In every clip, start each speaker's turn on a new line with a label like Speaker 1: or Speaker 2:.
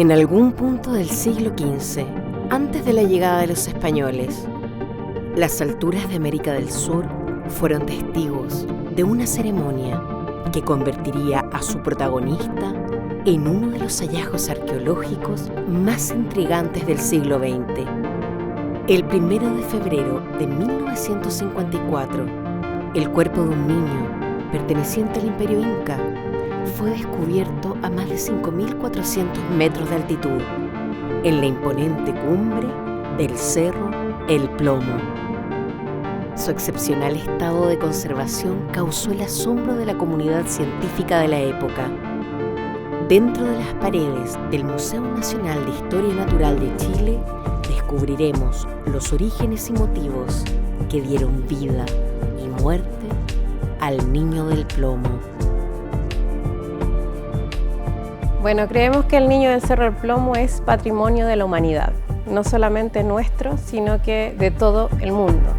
Speaker 1: En algún punto del siglo XV, antes de la llegada de los españoles, las alturas de América del Sur fueron testigos de una ceremonia que convertiría a su protagonista en uno de los hallazgos arqueológicos más intrigantes del siglo XX. El 1 de febrero de 1954, el cuerpo de un niño perteneciente al Imperio Inca fue descubierto a más de 5.400 metros de altitud, en la imponente cumbre del Cerro El Plomo. Su excepcional estado de conservación causó el asombro de la comunidad científica de la época. Dentro de las paredes del Museo Nacional de Historia Natural de Chile, descubriremos los orígenes y motivos que dieron vida y muerte al Niño del Plomo.
Speaker 2: Bueno, creemos que el Niño del Cerro del Plomo es patrimonio de la humanidad, no solamente nuestro, sino que de todo el mundo.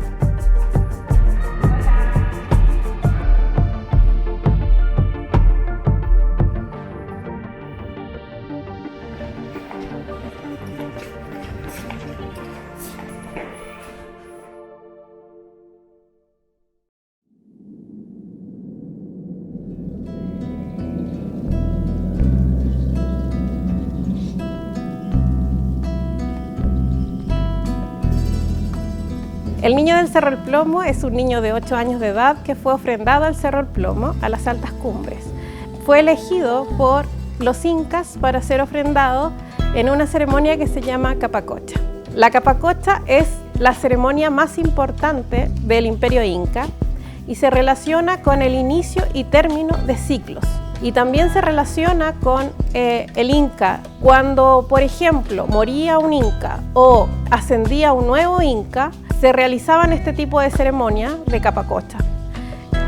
Speaker 2: El Niño del Cerro del Plomo es un niño de 8 años de edad que fue ofrendado al Cerro del Plomo, a las altas cumbres. Fue elegido por los incas para ser ofrendado en una ceremonia que se llama Capacocha. La Capacocha es la ceremonia más importante del Imperio Inca y se relaciona con el inicio y término de ciclos. Y también se relaciona con el Inca. Cuando, por ejemplo, moría un Inca o ascendía un nuevo Inca, se realizaban este tipo de ceremonias de Capacocha,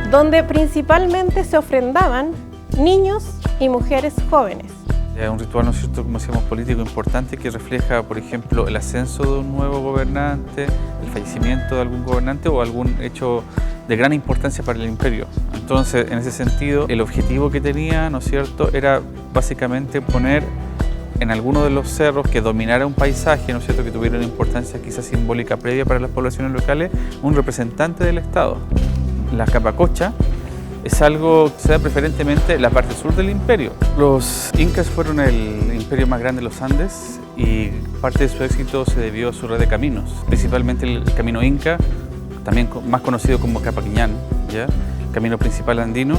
Speaker 2: donde principalmente se ofrendaban niños y mujeres jóvenes.
Speaker 3: Es un ritual, ¿no es cierto?, como decíamos, político importante que refleja, por ejemplo, el ascenso de un nuevo gobernante, el fallecimiento de algún gobernante o algún hecho de gran importancia para el imperio. Entonces, en ese sentido, el objetivo que tenía, ¿no es cierto?, era básicamente poner en alguno de los cerros que dominara un paisaje, ¿no es cierto?, que tuviera una importancia quizás simbólica previa para las poblaciones locales, un representante del Estado. La Capacocha es algo que se da preferentemente en la parte sur del imperio. Los incas fueron el imperio más grande de los Andes y parte de su éxito se debió a su red de caminos, principalmente el camino inca, también más conocido como Capaquiñán, ¿ya?, el camino principal andino,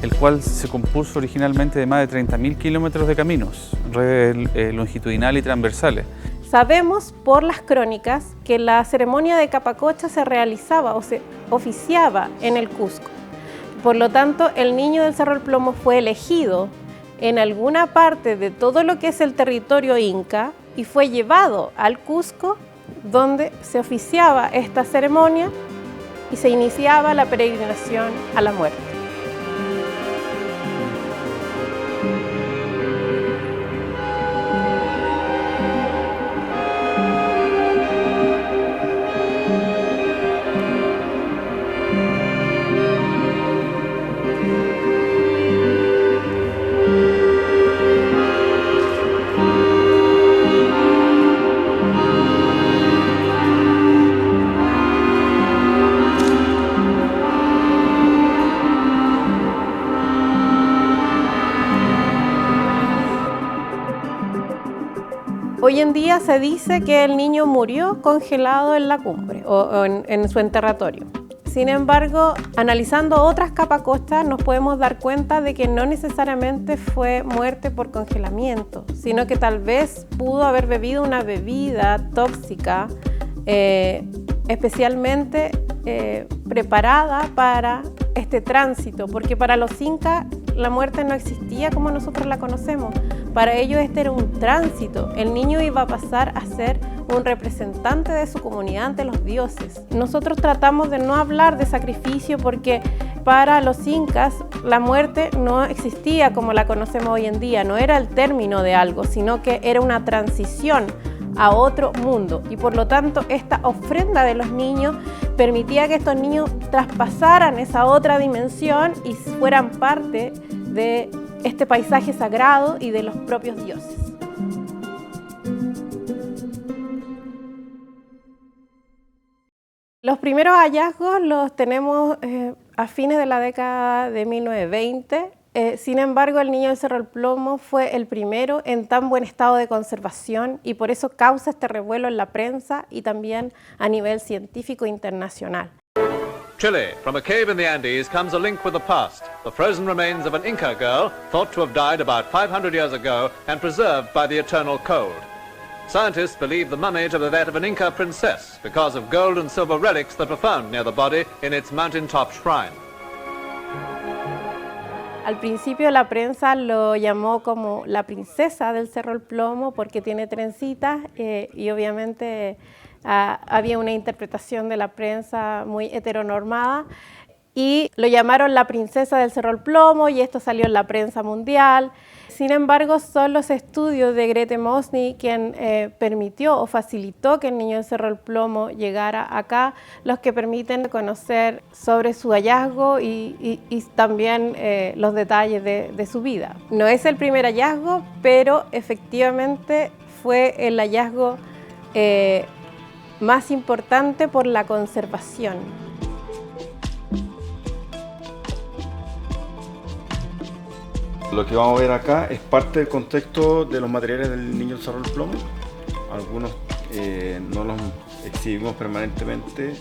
Speaker 3: el cual se compuso originalmente de más de 30.000 kilómetros de caminos, redes longitudinales y transversales.
Speaker 2: Sabemos por las crónicas que la ceremonia de Capacocha se realizaba o se oficiaba en el Cusco. Por lo tanto, el Niño del Cerro del Plomo fue elegido en alguna parte de todo lo que es el territorio inca y fue llevado al Cusco, donde se oficiaba esta ceremonia y se iniciaba la peregrinación a la muerte. Hoy en día se dice que el niño murió congelado en la cumbre o en su enterratorio. Sin embargo, analizando otras capacochas nos podemos dar cuenta de que no necesariamente fue muerte por congelamiento, sino que tal vez pudo haber bebido una bebida tóxica, especialmente preparada para este tránsito, porque para los incas la muerte no existía como nosotros la conocemos. Para ellos este era un tránsito. El niño iba a pasar a ser un representante de su comunidad ante los dioses. Nosotros tratamos de no hablar de sacrificio porque para los incas la muerte no existía como la conocemos hoy en día, no era el término de algo, sino que era una transición a otro mundo y por lo tanto esta ofrenda de los niños permitía que estos niños traspasaran esa otra dimensión y fueran parte de este paisaje sagrado y de los propios dioses. Los primeros hallazgos los tenemos a fines de la década de 1920. Sin embargo, el niño del Cerro del Plomo fue el primero en tan buen estado de conservación y por eso causa este revuelo en la prensa y también a nivel científico internacional.
Speaker 4: Chile. From a cave in the Andes comes a link with the past. The frozen remains of an Inca girl thought to have died about 500 years ago and preserved by the eternal cold. Scientists believe the mummy to be that of an Inca princess because of gold and silver relics that were found near the body in its mountaintop shrine.
Speaker 2: Al principio la prensa lo llamó como la princesa del Cerro del Plomo porque tiene trencitas y obviamente había una interpretación de la prensa muy heteronormada y lo llamaron la princesa del Cerro del Plomo y esto salió en la prensa mundial. Sin embargo, son los estudios de Grete Mosny quien permitió o facilitó que el niño del Cerro del Plomo llegara acá, los que permiten conocer sobre su hallazgo y también los detalles de su vida. No es el primer hallazgo, pero efectivamente fue el hallazgo más importante por la conservación.
Speaker 5: Lo que vamos a ver acá es parte del contexto de los materiales del niño del Cerro del Plomo. Algunos no los exhibimos permanentemente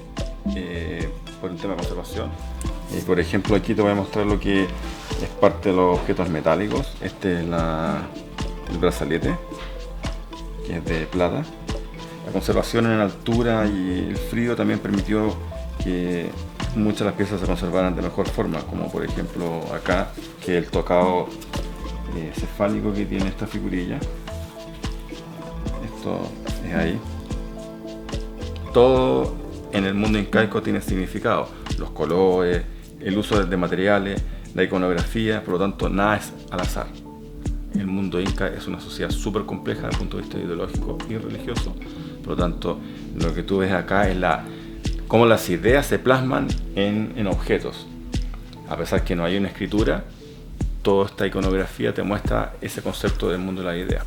Speaker 5: por un tema de conservación. Por ejemplo, aquí te voy a mostrar lo que es parte de los objetos metálicos. Este es el brazalete, que es de plata. La conservación en altura y el frío también permitió que muchas de las piezas se conservaran de mejor forma, como por ejemplo acá, que es el tocado cefálico que tiene esta figurilla. Esto es ahí. Todo en el mundo incaico tiene significado, los colores, el uso de materiales, la iconografía, por lo tanto nada es al azar. El mundo inca es una sociedad súper compleja desde el punto de vista ideológico y religioso, por lo tanto lo que tú ves acá es cómo las ideas se plasman en objetos. A pesar que no hay una escritura, toda esta iconografía te muestra ese concepto del mundo de la idea.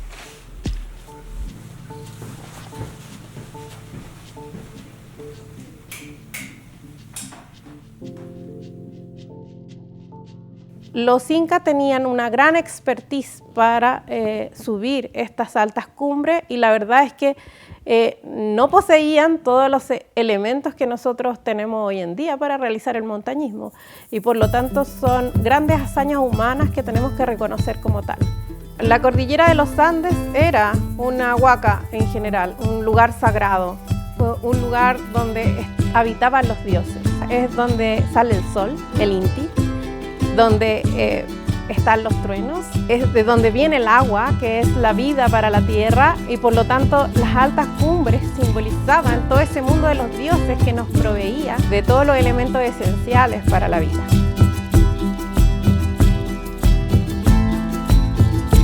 Speaker 2: Los incas tenían una gran expertise para subir estas altas cumbres y la verdad es que no poseían todos los elementos que nosotros tenemos hoy en día para realizar el montañismo y por lo tanto son grandes hazañas humanas que tenemos que reconocer como tal. La cordillera de los Andes era una huaca en general, un lugar sagrado, un lugar donde habitaban los dioses, es donde sale el sol, el Inti, donde están los truenos, es de donde viene el agua, que es la vida para la tierra, y por lo tanto las altas cumbres simbolizaban todo ese mundo de los dioses que nos proveía de todos los elementos esenciales para la vida.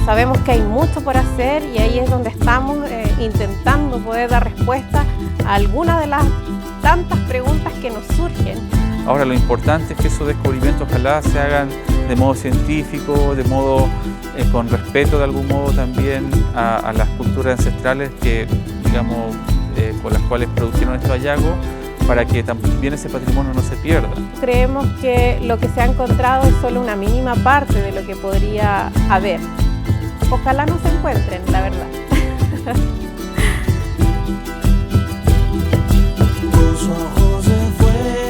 Speaker 2: Sabemos que hay mucho por hacer y ahí es donde estamos intentando poder dar respuesta a algunas de las tantas preguntas que nos surgen.
Speaker 3: Ahora lo importante es que esos descubrimientos ojalá se hagan de modo científico, de modo con respeto de algún modo también a las culturas ancestrales que, digamos, con las cuales produjeron estos hallazgos, para que también ese patrimonio no se pierda.
Speaker 2: Creemos que lo que se ha encontrado es solo una mínima parte de lo que podría haber. Ojalá no se encuentren, la verdad.
Speaker 6: Tus ojos de fuego.